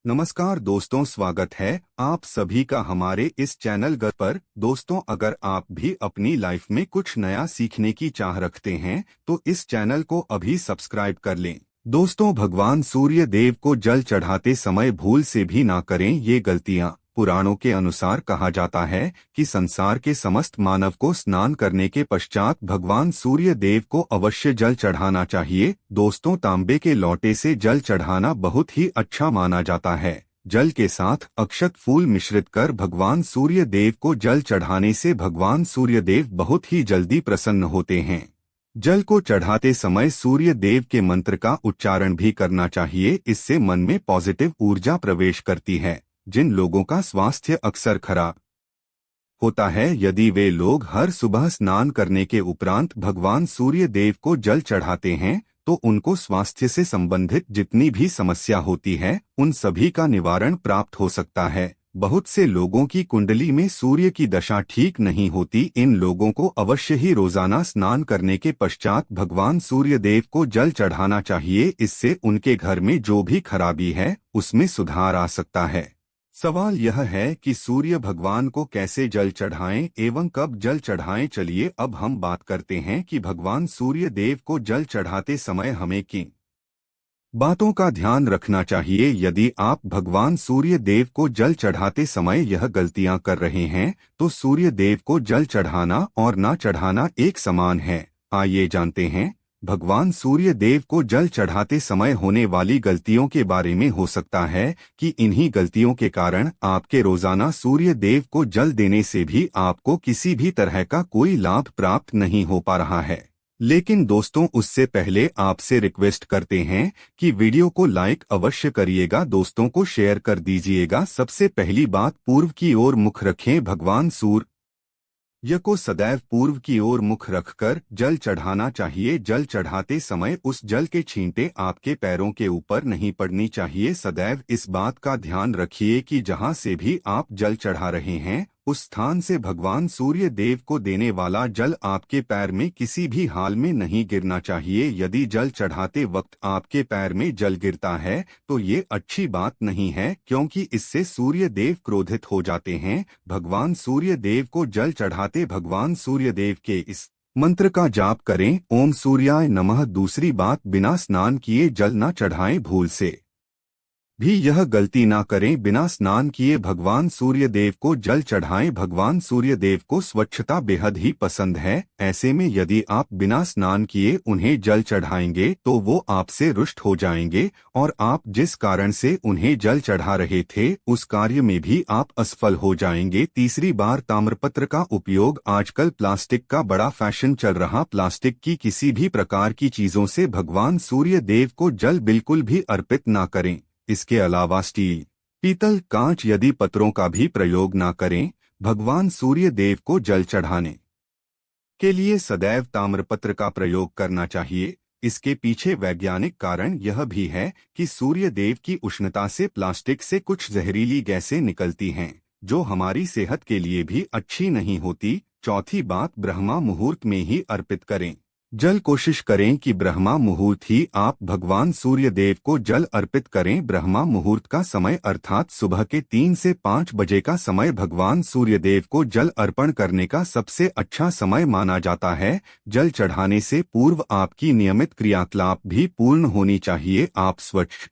नमस्कार दोस्तों, स्वागत है आप सभी का हमारे इस चैनल पर। दोस्तों, अगर आप भी अपनी लाइफ में कुछ नया सीखने की चाह रखते हैं तो इस चैनल को अभी सब्सक्राइब कर लें। दोस्तों, भगवान सूर्य देव को जल चढ़ाते समय भूल से भी ना करें ये गलतियां। पुराणों के अनुसार कहा जाता है कि संसार के समस्त मानव को स्नान करने के पश्चात भगवान सूर्य देव को अवश्य जल चढ़ाना चाहिए। दोस्तों, तांबे के लोटे से जल चढ़ाना बहुत ही अच्छा माना जाता है। जल के साथ अक्षत फूल मिश्रित कर भगवान सूर्य देव को जल चढ़ाने से भगवान सूर्य देव बहुत ही जल्दी प्रसन्न होते हैं। जल को चढ़ाते समय सूर्य देव के मंत्र का उच्चारण भी करना चाहिए। इससे मन में पॉजिटिव ऊर्जा प्रवेश करती है। जिन लोगों का स्वास्थ्य अक्सर खराब होता है, यदि वे लोग हर सुबह स्नान करने के उपरांत भगवान सूर्य देव को जल चढ़ाते हैं तो उनको स्वास्थ्य से संबंधित जितनी भी समस्या होती है उन सभी का निवारण प्राप्त हो सकता है। बहुत से लोगों की कुंडली में सूर्य की दशा ठीक नहीं होती। इन लोगों को अवश्य ही रोजाना स्नान करने के पश्चात भगवान सूर्य देव को जल चढ़ाना चाहिए। इससे उनके घर में जो भी खराबी है उसमें सुधार आ सकता है। सवाल यह है कि सूर्य भगवान को कैसे जल चढ़ाएं एवं कब जल चढ़ाएं। चलिए अब हम बात करते हैं कि भगवान सूर्य देव को जल चढ़ाते समय हमें किन बातों का ध्यान रखना चाहिए। यदि आप भगवान सूर्य देव को जल चढ़ाते समय यह गलतियां कर रहे हैं तो सूर्य देव को जल चढ़ाना और ना चढ़ाना एक समान है। आइए जानते हैं भगवान सूर्य देव को जल चढ़ाते समय होने वाली गलतियों के बारे में। हो सकता है कि इन्हीं गलतियों के कारण आपके रोजाना सूर्य देव को जल देने से भी आपको किसी भी तरह का कोई लाभ प्राप्त नहीं हो पा रहा है। लेकिन दोस्तों, उससे पहले आपसे रिक्वेस्ट करते हैं कि वीडियो को लाइक अवश्य करिएगा, दोस्तों को शेयर कर दीजिएगा। सबसे पहली बात, पूर्व की ओर मुख रखें। भगवान सूर्य को सदैव पूर्व की ओर मुख रखकर जल चढ़ाना चाहिए। जल चढ़ाते समय उस जल के छींटे आपके पैरों के ऊपर नहीं पड़नी चाहिए। सदैव इस बात का ध्यान रखिए कि जहां से भी आप जल चढ़ा रहे हैं उस स्थान से भगवान सूर्य देव को देने वाला जल आपके पैर में किसी भी हाल में नहीं गिरना चाहिए। यदि जल चढ़ाते वक्त आपके पैर में जल गिरता है तो ये अच्छी बात नहीं है, क्योंकि इससे सूर्य देव क्रोधित हो जाते हैं। भगवान सूर्य देव को जल चढ़ाते भगवान सूर्य देव के इस मंत्र का जाप करें, ओम सूर्याय नमः। दूसरी बात, बिना स्नान किए जल न चढ़ाएं। भूल से भी यह गलती ना करें। बिना स्नान किए भगवान सूर्य देव को जल चढ़ाएं। भगवान सूर्य देव को स्वच्छता बेहद ही पसंद है। ऐसे में यदि आप बिना स्नान किए उन्हें जल चढ़ाएंगे तो वो आपसे रुष्ट हो जाएंगे और आप जिस कारण से उन्हें जल चढ़ा रहे थे उस कार्य में भी आप असफल हो जाएंगे। तीसरी बार, ताम्रपत्र का उपयोग। आजकल प्लास्टिक का बड़ा फैशन चल रहा। प्लास्टिक की किसी भी प्रकार की चीजों से भगवान सूर्य देव को जल बिल्कुल भी अर्पित ना करें। इसके अलावा स्टील, पीतल, कांच यदि पत्रों का भी प्रयोग ना करें। भगवान सूर्य देव को जल चढ़ाने के लिए सदैव ताम्रपत्र का प्रयोग करना चाहिए। इसके पीछे वैज्ञानिक कारण यह भी है कि सूर्य देव की उष्णता से प्लास्टिक से कुछ जहरीली गैसें निकलती हैं जो हमारी सेहत के लिए भी अच्छी नहीं होती। चौथी बात, ब्रह्मा मुहूर्त में ही अर्पित करें जल। कोशिश करें कि ब्रह्मा मुहूर्त ही आप भगवान सूर्य देव को जल अर्पित करें। ब्रह्मा मुहूर्त का समय अर्थात सुबह के 3 से 5 बजे का समय भगवान सूर्य देव को जल अर्पण करने का सबसे अच्छा समय माना जाता है। जल चढ़ाने से पूर्व आपकी नियमित क्रियाकलाप भी पूर्ण होनी चाहिए। आप स्वच्छ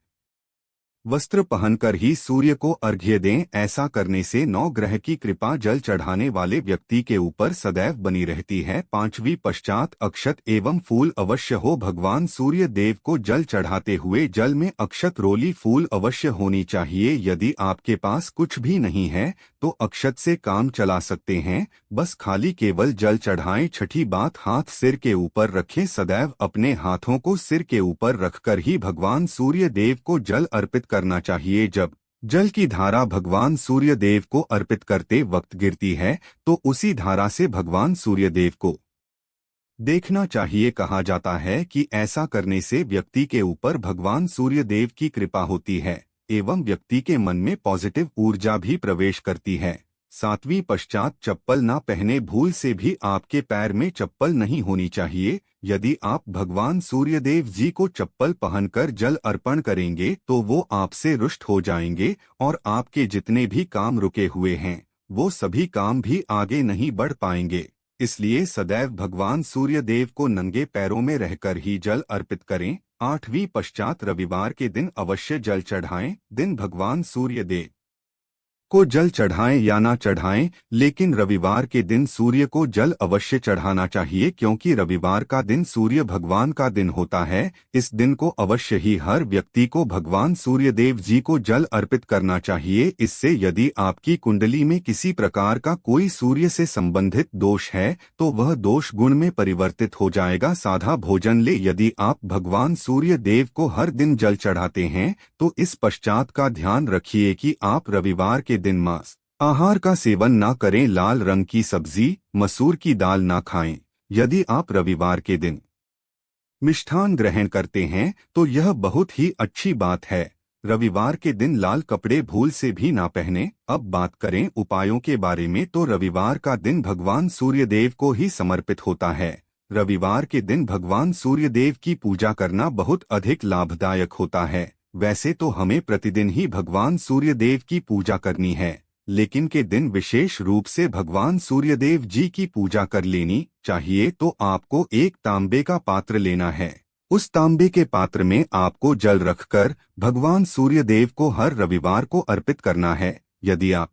वस्त्र पहनकर ही सूर्य को अर्घ्य दें। ऐसा करने से नौ ग्रह की कृपा जल चढ़ाने वाले व्यक्ति के ऊपर सदैव बनी रहती है। पांचवी पश्चात, अक्षत एवं फूल अवश्य हो। भगवान सूर्य देव को जल चढ़ाते हुए जल में अक्षत रोली फूल अवश्य होनी चाहिए। यदि आपके पास कुछ भी नहीं है तो अक्षत से काम चला सकते हैं, बस खाली केवल जल चढ़ाएं। छठी बात, हाथ सिर के ऊपर रखें। सदैव अपने हाथों को सिर के ऊपर रखकर ही भगवान सूर्य देव को जल अर्पित करना चाहिए। जब जल की धारा भगवान सूर्य देव को अर्पित करते वक्त गिरती है तो उसी धारा से भगवान सूर्य देव को देखना चाहिए। कहा जाता है कि ऐसा करने से व्यक्ति के ऊपर भगवान सूर्य देव की कृपा होती है एवं व्यक्ति के मन में पॉजिटिव ऊर्जा भी प्रवेश करती है। सातवीं पश्चात चप्पल ना पहने। भूल से भी आपके पैर में चप्पल नहीं होनी चाहिए। यदि आप भगवान सूर्यदेव जी को चप्पल पहनकर जल अर्पण करेंगे तो वो आपसे रुष्ट हो जाएंगे और आपके जितने भी काम रुके हुए हैं वो सभी काम भी आगे नहीं बढ़ पाएंगे। इसलिए सदैव भगवान सूर्यदेव को नंगे पैरों में रहकर ही जल अर्पित करें। आठवीं पश्चात रविवार के दिन अवश्य जल चढ़ाएं। दिन भगवान सूर्यदेव को जल चढ़ाएं या ना चढ़ाएं, लेकिन रविवार के दिन सूर्य को जल अवश्य चढ़ाना चाहिए, क्योंकि रविवार का दिन सूर्य भगवान का दिन होता है। इस दिन को अवश्य ही हर व्यक्ति को भगवान सूर्यदेव जी को जल अर्पित करना चाहिए। इससे यदि आपकी कुंडली में किसी प्रकार का कोई सूर्य से संबंधित दोष है तो वह दोष गुण में परिवर्तित हो जाएगा। सादा भोजन ले। यदि आप भगवान सूर्य देव को हर दिन जल चढ़ाते हैं तो इस पश्चात का ध्यान रखिए कि आप रविवार के दिन मांस आहार का सेवन ना करें। लाल रंग की सब्जी, मसूर की दाल ना खाएं। यदि आप रविवार के दिन मिष्ठान ग्रहण करते हैं तो यह बहुत ही अच्छी बात है। रविवार के दिन लाल कपड़े भूल से भी ना पहने। अब बात करें उपायों के बारे में तो रविवार का दिन भगवान सूर्यदेव को ही समर्पित होता है। रविवार के दिन भगवान सूर्यदेव की पूजा करना बहुत अधिक लाभदायक होता है। वैसे तो हमें प्रतिदिन ही भगवान सूर्यदेव की पूजा करनी है, लेकिन के दिन विशेष रूप से भगवान सूर्यदेव जी की पूजा कर लेनी चाहिए। तो आपको एक तांबे का पात्र लेना है। उस तांबे के पात्र में आपको जल रखकर भगवान सूर्यदेव को हर रविवार को अर्पित करना है। यदि आप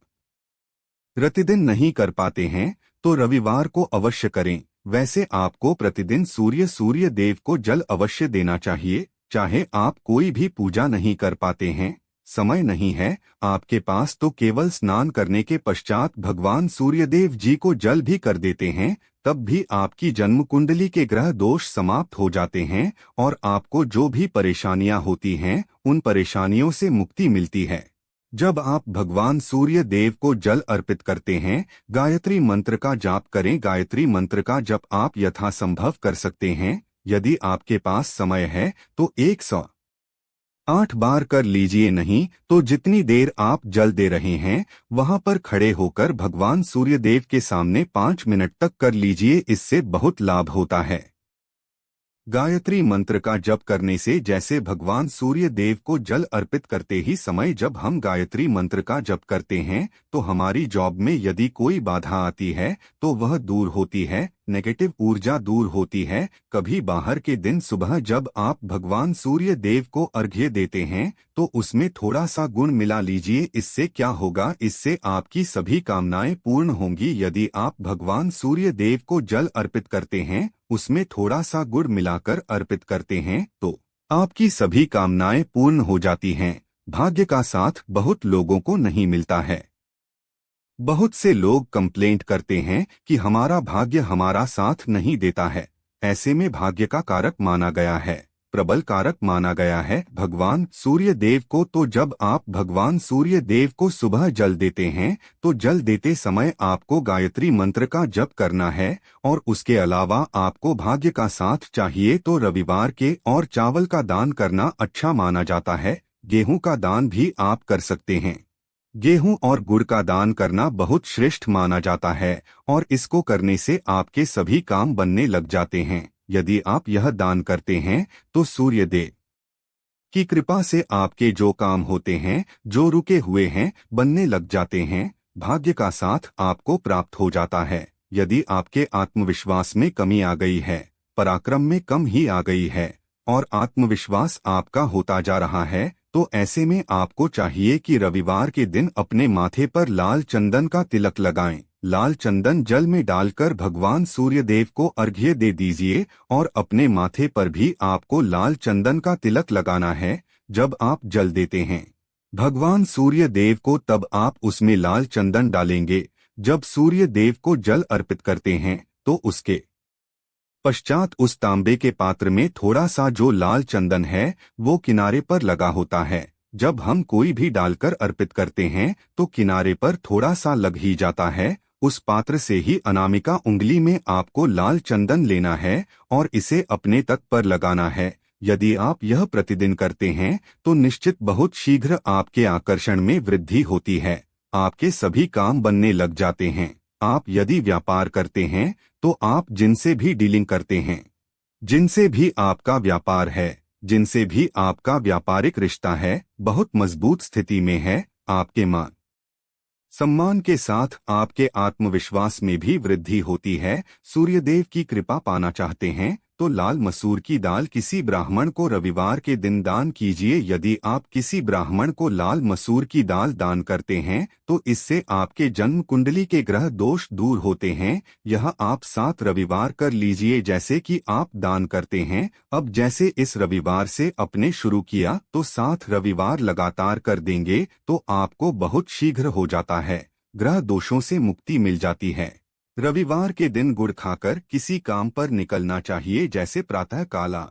प्रतिदिन नहीं कर पाते हैं तो रविवार को अवश्य करें। वैसे आपको प्रतिदिन सूर्य देव को जल अवश्य देना चाहिए। चाहे आप कोई भी पूजा नहीं कर पाते हैं, समय नहीं है आपके पास, तो केवल स्नान करने के पश्चात भगवान सूर्यदेव जी को जल भी कर देते हैं, तब भी आपकी जन्म कुंडली के ग्रह दोष समाप्त हो जाते हैं और आपको जो भी परेशानियां होती हैं उन परेशानियों से मुक्ति मिलती है। जब आप भगवान सूर्य देव को जल अर्पित करते हैं, गायत्री मंत्र का जाप करें। गायत्री मंत्र का जप आप यथासंभव कर सकते हैं। यदि आपके पास समय है तो 108 बार कर लीजिए, नहीं तो जितनी देर आप जल दे रहे हैं वहां पर खड़े होकर भगवान सूर्यदेव के सामने 5 मिनट तक कर लीजिए। इससे बहुत लाभ होता है। गायत्री मंत्र का जप करने से जैसे भगवान सूर्य देव को जल अर्पित करते ही समय जब हम गायत्री मंत्र का जप करते हैं तो हमारी जॉब में यदि कोई बाधा आती है तो वह दूर होती है, नेगेटिव ऊर्जा दूर होती है। कभी बाहर के दिन सुबह जब आप भगवान सूर्य देव को अर्घ्य देते हैं तो उसमें थोड़ा सा गुण मिला लीजिए। इससे क्या होगा, इससे आपकी सभी कामनाएं पूर्ण होंगी। यदि आप भगवान सूर्य देव को जल अर्पित करते हैं, उसमें थोड़ा सा गुड़ मिलाकर अर्पित करते हैं तो आपकी सभी कामनाएं पूर्ण हो जाती हैं। भाग्य का साथ बहुत लोगों को नहीं मिलता है। बहुत से लोग कंप्लेंट करते हैं कि हमारा भाग्य हमारा साथ नहीं देता है। ऐसे में भाग्य का कारक माना गया है, प्रबल कारक माना गया है भगवान सूर्य देव को। तो जब आप भगवान सूर्य देव को सुबह जल देते हैं तो जल देते समय आपको गायत्री मंत्र का जप करना है और उसके अलावा आपको भाग्य का साथ चाहिए तो रविवार के और चावल का दान करना अच्छा माना जाता है। गेहूं का दान भी आप कर सकते हैं। गेहूं और गुड़ का दान करना बहुत श्रेष्ठ माना जाता है और इसको करने से आपके सभी काम बनने लग जाते हैं। यदि आप यह दान करते हैं तो सूर्य देव की कृपा से आपके जो काम होते हैं, जो रुके हुए हैं, बनने लग जाते हैं। भाग्य का साथ आपको प्राप्त हो जाता है। यदि आपके आत्मविश्वास में कमी आ गई है, पराक्रम में कम ही आ गई है और आत्मविश्वास आपका होता जा रहा है, तो ऐसे में आपको चाहिए कि रविवार के दिन अपने माथे पर लाल चंदन का तिलक लगाएं। लाल चंदन जल में डालकर भगवान सूर्यदेव को अर्घ्य दे दीजिए और अपने माथे पर भी आपको लाल चंदन का तिलक लगाना है। जब आप जल देते हैं भगवान सूर्य देव को, तब आप उसमें लाल चंदन डालेंगे। जब सूर्य देव को जल अर्पित करते हैं तो उसके पश्चात उस तांबे के पात्र में थोड़ा सा जो लाल चंदन है वो किनारे पर लगा होता है। जब हम कोई भी डालकर अर्पित करते हैं तो किनारे पर थोड़ा सा लग ही जाता है। उस पात्र से ही अनामिका उंगली में आपको लाल चंदन लेना है और इसे अपने तक पर लगाना है। यदि आप यह प्रतिदिन करते हैं तो निश्चित बहुत शीघ्र आपके आकर्षण में वृद्धि होती है। आपके सभी काम बनने लग जाते हैं। आप यदि व्यापार करते हैं तो आप जिनसे भी डीलिंग करते हैं, जिनसे भी आपका व्यापार है, जिनसे भी आपका व्यापारिक रिश्ता है, बहुत मजबूत स्थिति में है। आपके मान सम्मान के साथ आपके आत्मविश्वास में भी वृद्धि होती है। सूर्यदेव की कृपा पाना चाहते हैं तो लाल मसूर की दाल किसी ब्राह्मण को रविवार के दिन दान कीजिए। यदि आप किसी ब्राह्मण को लाल मसूर की दाल दान करते हैं तो इससे आपके जन्म कुंडली के ग्रह दोष दूर होते हैं। यह आप 7 रविवार कर लीजिए जैसे कि आप दान करते हैं। अब जैसे इस रविवार से अपने शुरू किया तो 7 रविवार लगातार कर देंगे तो आपको बहुत शीघ्र हो जाता है, ग्रह दोषों से मुक्ति मिल जाती है। रविवार के दिन गुड़ खाकर किसी काम पर निकलना चाहिए, जैसे प्रातः काला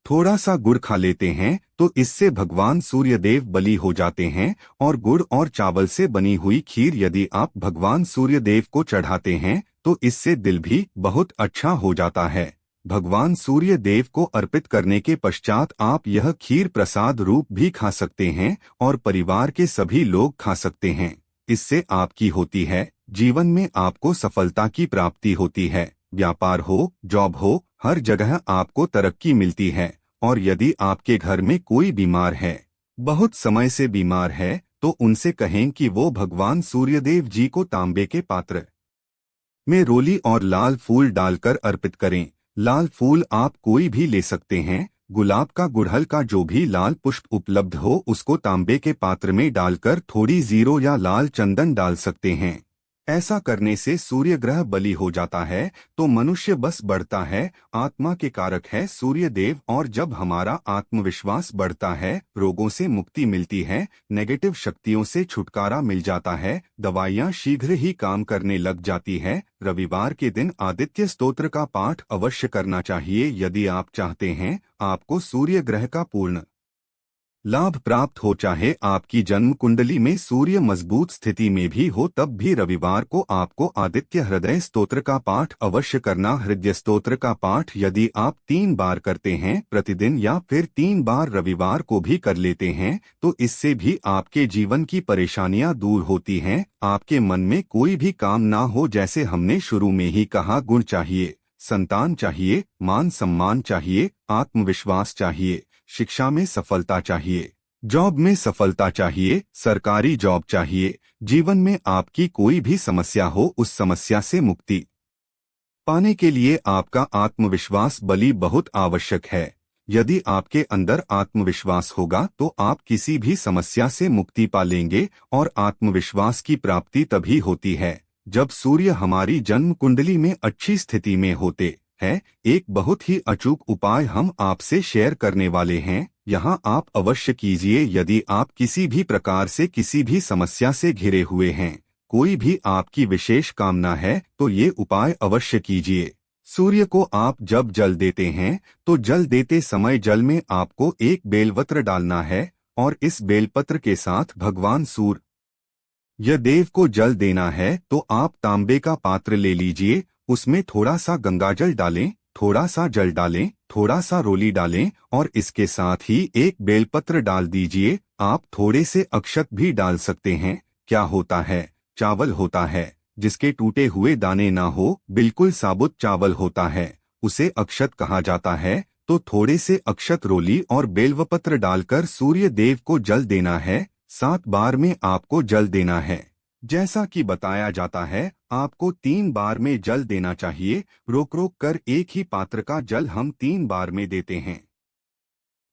थोड़ा सा गुड़ खा लेते हैं तो इससे भगवान सूर्यदेव बली हो जाते हैं। और गुड़ और चावल से बनी हुई खीर यदि आप भगवान सूर्यदेव को चढ़ाते हैं तो इससे दिल भी बहुत अच्छा हो जाता है। भगवान सूर्य देव को अर्पित करने के पश्चात आप यह खीर प्रसाद रूप भी खा सकते हैं और परिवार के सभी लोग खा सकते हैं। इससे आपकी होती है, जीवन में आपको सफलता की प्राप्ति होती है। व्यापार हो, जॉब हो, हर जगह आपको तरक्की मिलती है। और यदि आपके घर में कोई बीमार है, बहुत समय से बीमार है, तो उनसे कहें कि वो भगवान सूर्यदेव जी को तांबे के पात्र में रोली और लाल फूल डालकर अर्पित करें। लाल फूल आप कोई भी ले सकते हैं। गुलाब का, गुड़हल का, जो भी लाल पुष्प उपलब्ध हो उसको तांबे के पात्र में डालकर थोड़ी जीरो या लाल चंदन डाल सकते हैं। ऐसा करने से सूर्य ग्रह बली हो जाता है तो मनुष्य बस बढ़ता है। आत्मा के कारक है सूर्य देव, और जब हमारा आत्मविश्वास बढ़ता है, रोगों से मुक्ति मिलती है, नेगेटिव शक्तियों से छुटकारा मिल जाता है, दवाइयाँ शीघ्र ही काम करने लग जाती है। रविवार के दिन आदित्य स्तोत्र का पाठ अवश्य करना चाहिए यदि आप चाहते हैं आपको सूर्य ग्रह का पूर्ण लाभ प्राप्त हो। चाहे आपकी जन्म कुंडली में सूर्य मजबूत स्थिति में भी हो, तब भी रविवार को आपको आदित्य हृदय स्तोत्र का पाठ अवश्य करना। हृदय स्तोत्र का पाठ यदि आप 3 बार करते हैं प्रतिदिन या फिर 3 बार रविवार को भी कर लेते हैं तो इससे भी आपके जीवन की परेशानियां दूर होती हैं। आपके मन में कोई भी काम ना हो, जैसे हमने शुरू में ही कहा, गुण चाहिए, संतान चाहिए, मान सम्मान चाहिए, आत्मविश्वास चाहिए, शिक्षा में सफलता चाहिए, जॉब में सफलता चाहिए, सरकारी जॉब चाहिए, जीवन में आपकी कोई भी समस्या हो उस समस्या से मुक्ति पाने के लिए आपका आत्मविश्वास बली बहुत आवश्यक है। यदि आपके अंदर आत्मविश्वास होगा तो आप किसी भी समस्या से मुक्ति पा लेंगे। और आत्मविश्वास की प्राप्ति तभी होती है जब सूर्य हमारी जन्म कुंडली में अच्छी स्थिति में होते है। एक बहुत ही अचूक उपाय हम आपसे शेयर करने वाले हैं, यहाँ आप अवश्य कीजिए। यदि आप किसी भी प्रकार से किसी भी समस्या से घिरे हुए हैं, कोई भी आपकी विशेष कामना है, तो ये उपाय अवश्य कीजिए। सूर्य को आप जब जल देते हैं तो जल देते समय जल में आपको एक बेलपत्र डालना है और इस बेलपत्र के साथ भगवान सूर्य देव को जल देना है। तो आप तांबे का पात्र ले लीजिए, उसमें थोड़ा सा गंगाजल डालें, थोड़ा सा जल डालें, थोड़ा सा रोली डालें और इसके साथ ही एक बेलपत्र डाल दीजिए। आप थोड़े से अक्षत भी डाल सकते हैं। क्या होता है, चावल होता है जिसके टूटे हुए दाने ना हो, बिल्कुल साबुत चावल होता है, उसे अक्षत कहा जाता है। तो थोड़े से अक्षत, रोली और बेलवपत्र डालकर सूर्य देव को जल देना है। 7 बार में आपको जल देना है। जैसा कि बताया जाता है, आपको 3 बार में जल देना चाहिए। रोक रोक कर एक ही पात्र का जल हम 3 बार में देते हैं।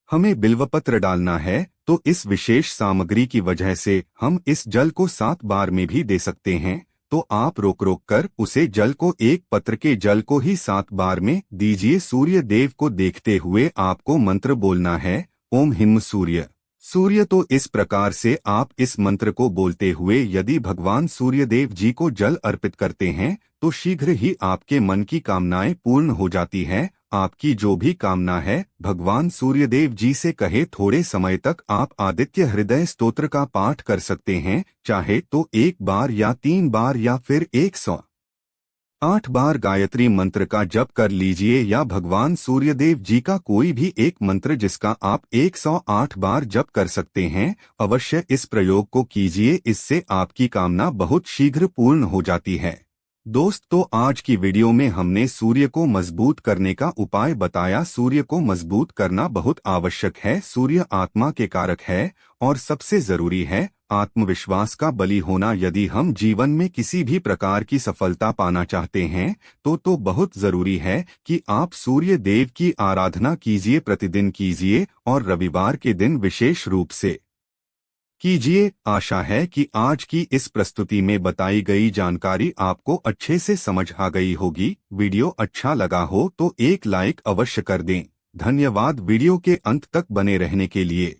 हमें बिल्वपत्र डालना है तो इस विशेष सामग्री की वजह से हम इस जल को 7 बार में भी दे सकते हैं। तो आप रोक रोक कर उसे जल को, एक पत्र के जल को ही 7 बार में दीजिए। सूर्य देव को देखते हुए आपको मंत्र बोलना है, ओम हिम सूर्य सूर्य। तो इस प्रकार से आप इस मंत्र को बोलते हुए यदि भगवान सूर्यदेव जी को जल अर्पित करते हैं तो शीघ्र ही आपके मन की कामनाएं पूर्ण हो जाती है। आपकी जो भी कामना है भगवान सूर्यदेव जी से कहे। थोड़े समय तक आप आदित्य हृदय स्तोत्र का पाठ कर सकते हैं, चाहे तो 1 बार या 3 बार या फिर 100 8 बार गायत्री मंत्र का जप कर लीजिए या भगवान सूर्यदेव जी का कोई भी एक मंत्र जिसका आप 108 बार जप कर सकते हैं। अवश्य इस प्रयोग को कीजिए, इससे आपकी कामना बहुत शीघ्र पूर्ण हो जाती है। दोस्तों, आज की वीडियो में हमने सूर्य को मजबूत करने का उपाय बताया। सूर्य को मजबूत करना बहुत आवश्यक है। सूर्य आत्मा के कारक है और सबसे जरूरी है आत्मविश्वास का बलि होना। यदि हम जीवन में किसी भी प्रकार की सफलता पाना चाहते हैं तो बहुत जरूरी है कि आप सूर्य देव की आराधना कीजिए, प्रतिदिन कीजिए और रविवार के दिन विशेष रूप से कीजिए। आशा है कि आज की इस प्रस्तुति में बताई गई जानकारी आपको अच्छे से समझ आ गई होगी। वीडियो अच्छा लगा हो तो एक लाइक अवश्य कर दें। धन्यवाद वीडियो के अंत तक बने रहने के लिए।